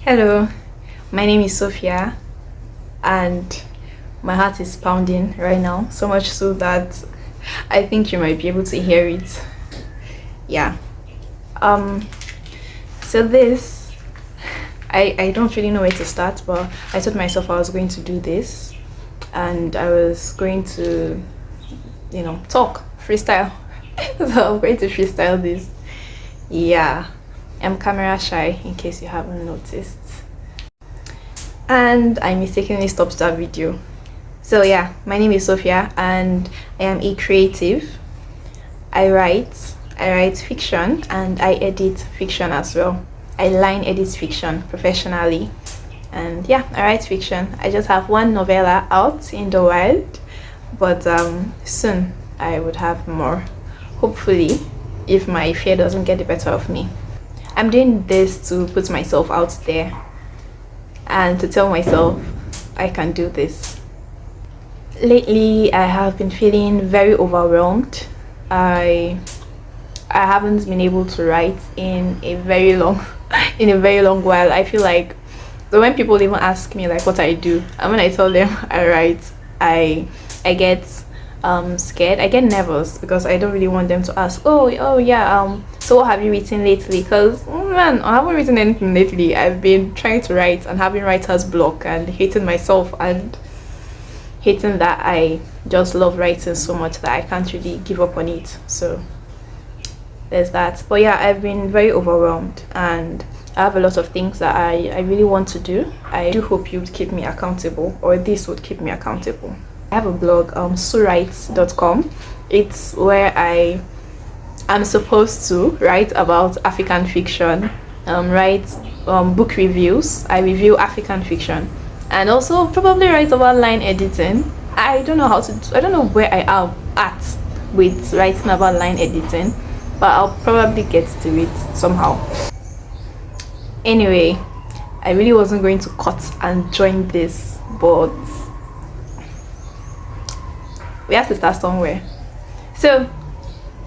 Hello, my name is Sophia, and my heart is pounding right now, so much so that I think you might be able to hear it. Yeah. Um, so this, I don't really know where to start, but I told myself I was going to do this, and I was going to, talk, freestyle. So I'm going to freestyle this. Yeah. I'm camera shy in case you haven't noticed. And I mistakenly stopped that video. So yeah, my name is Sophia and I am a creative. I write fiction and I edit fiction as well. I line edit fiction professionally. And yeah, I write fiction. I just have one novella out in the wild, but soon I would have more. Hopefully, if my fear doesn't get the better of me. I'm doing this to put myself out there and to tell myself I can do this. Lately, I have been feeling very overwhelmed. I haven't been able to write in a very long in a very long while. I feel like so when people even ask me like what I do, and when I tell them I write, I get scared. I get nervous because I don't really want them to ask, oh yeah, so what have you written lately? Because man, I haven't written anything lately. I've been trying to write and having writer's block and hating myself and hating that I just love writing so much that I can't really give up on it. So there's that. But yeah, I've been very overwhelmed and I have a lot of things that I really want to do. I do hope you would keep me accountable, or this would keep me accountable. I have a blog, surites.com. It's where I am supposed to write about African fiction, write book reviews. I review African fiction, and also probably write about line editing. I don't know I don't know where I am at with writing about line editing, but I'll probably get to it somehow. Anyway, I really wasn't going to cut and join this, but we have to start somewhere. So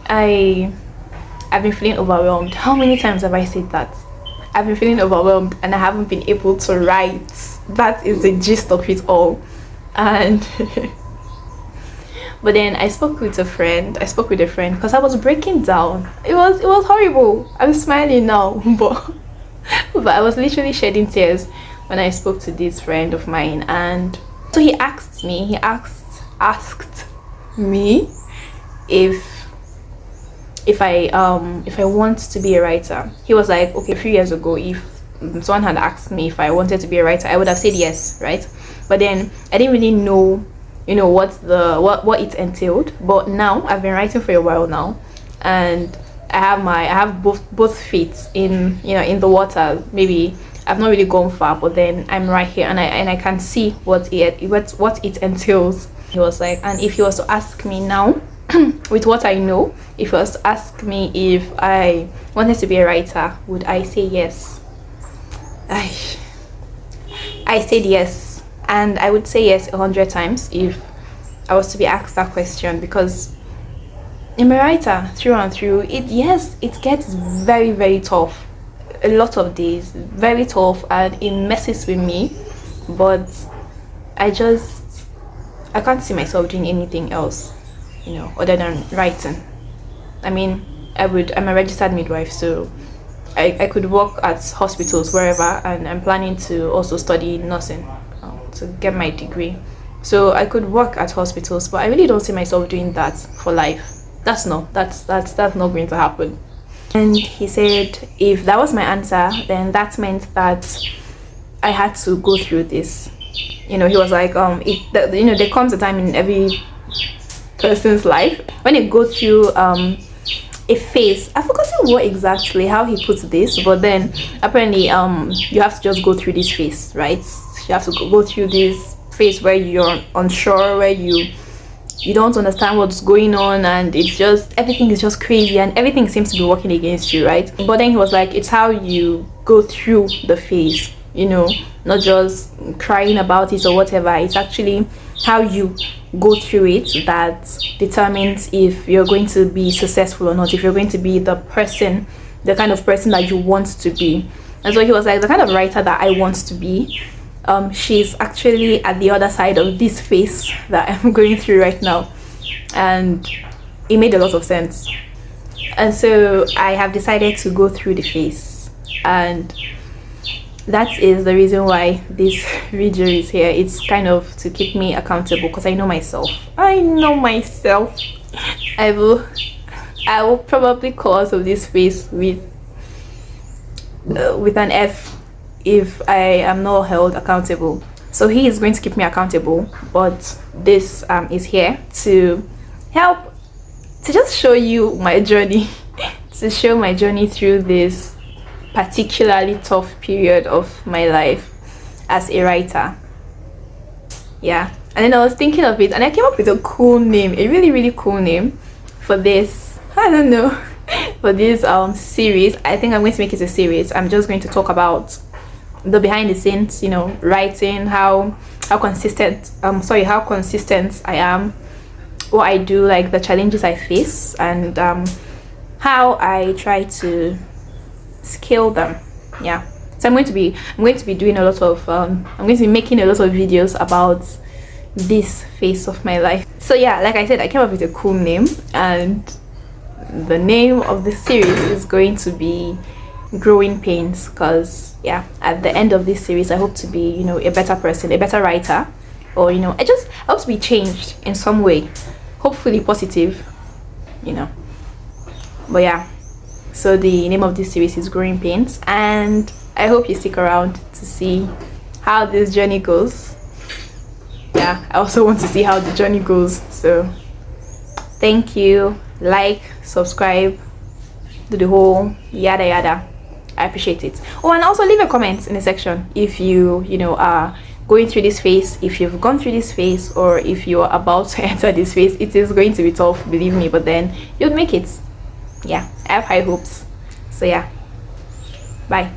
I've been feeling overwhelmed. How many times have I said that? I've been feeling overwhelmed and I haven't been able to write. That is the gist of it all. And but then I spoke with a friend because I was breaking down. It was horrible. I'm smiling now, but I was literally shedding tears when I spoke to this friend of mine. And so he asked me if I want to be a writer. He was like, okay, a few years ago, if someone had asked me if I wanted to be a writer, I would have said yes, right? But then I didn't really know, what it entailed. But now I've been writing for a while now, and I have both feet in the water. Maybe I've not really gone far, but then I'm right here, and I can see what it entails. He was like, and if he was to ask me now, with what I know, if he was to ask me if I wanted to be a writer, would I say yes? I said yes, and I would say yes 100 times if I was to be asked that question, because I'm a writer through and through. It gets very, very tough. A lot of days, very tough, and it messes with me, but I can't see myself doing anything else, other than writing. I mean, I'm a registered midwife, so I could work at hospitals wherever, and I'm planning to also study nursing to get my degree. So I could work at hospitals, but I really don't see myself doing that for life. That's not going to happen. And he said if that was my answer, then that meant that I had to go through this. He was like, there comes a time in every person's life when they go through a phase. I've forgotten how he puts this, but then apparently you have to just go through this phase, right? You have to go through this phase where you're unsure, where you don't understand what's going on, and everything is just crazy and everything seems to be working against you, right? But then he was like, it's how you go through the phase, not just crying about it or whatever. It's actually how you go through it that determines if you're going to be successful or not, if you're going to be the kind of person that you want to be. And so he was like, the kind of writer that I want to be, she's actually at the other side of this phase that I'm going through right now. And it made a lot of sense. And so I have decided to go through the phase, and that is the reason why this video is here. It's kind of to keep me accountable, because I know myself. I will probably call out of this phase with an F if I am not held accountable. So he is going to keep me accountable, but this is here to help, to just show you my journey to show my journey through this particularly tough period of my life as a writer. Yeah. And then I was thinking of it, and I came up with a cool name, a really cool name for this, I don't know, for this series. I think I'm going to make it a series. I'm just going to talk about the behind the scenes, you know, writing, how consistent I am, what I do, like the challenges I face, and how I try to scale them. Yeah. So I'm going to be doing a lot of I'm going to be making a lot of videos about this phase of my life. So yeah, like I said, I came up with a cool name, and the name of the series is going to be Growing Pains, because yeah, at the end of this series I hope to be, you know, a better person, a better writer, or, you know, I hope to be changed in some way, hopefully positive, you know. But yeah, so the name of this series is Growing Pains, and I hope you stick around to see how this journey goes. Yeah, I also want to see how the journey goes. So thank you. Like, subscribe, do the whole yada yada. I appreciate it. Oh, and also leave a comment in the section if you know, are going through this phase, if you've gone through this phase, or if you're about to enter this phase. It is going to be tough, believe me, but then you'll make it. Yeah, I have high hopes. So yeah, bye.